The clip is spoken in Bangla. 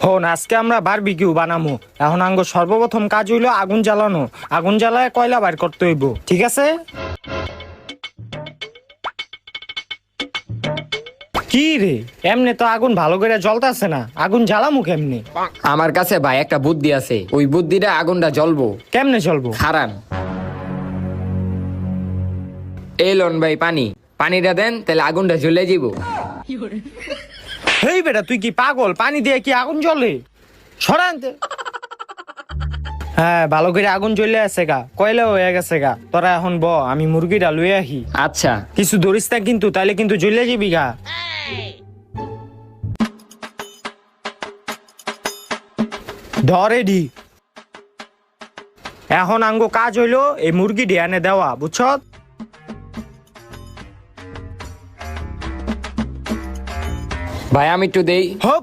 হন আজকে আমরা বারবিকিউ বানামু। এখন আঙ্গ সর্বপ্রথম কাজ হইলো আগুন জ্বালানো। আগুন জ্বালায় কয়লা বাইর করতে হইব, ঠিক আছে? কি রে, এমনি তো আগুন ভালো করে জ্বলতেছে না, আগুন জ্বালামু কেমনে? আমার কাছে ভাই একটা বুদ্ধি আছে, ওই বুদ্ধিটা আগুনটা জ্বলবো। কেমনে চলবো? খারান এই লন ভাই পানিটা দেন, তাহলে আগুনটা জ্বলে যাব। হেই বেটা, তুই কি পাগল? পানি দিয়ে কি আগুন জ্বলে? সরান। হ্যাঁ, ভালো করে আগুন জ্বলে আছে গা, কয়লা হয়ে গেছে গা। তোরা এখন ব, আমি মুরগিটা লুয়ে আহি। আচ্ছা কিছু ধরিস না কিন্তু, তাইলে কিন্তু জ্বলে যাবি গা। ধরে ডি। এখন আঙ্গ কাজ হইলো এই মুরগি ডিয়ানে দেওয়া, বুঝছ? ভাই আমি একটু দেই। হপ,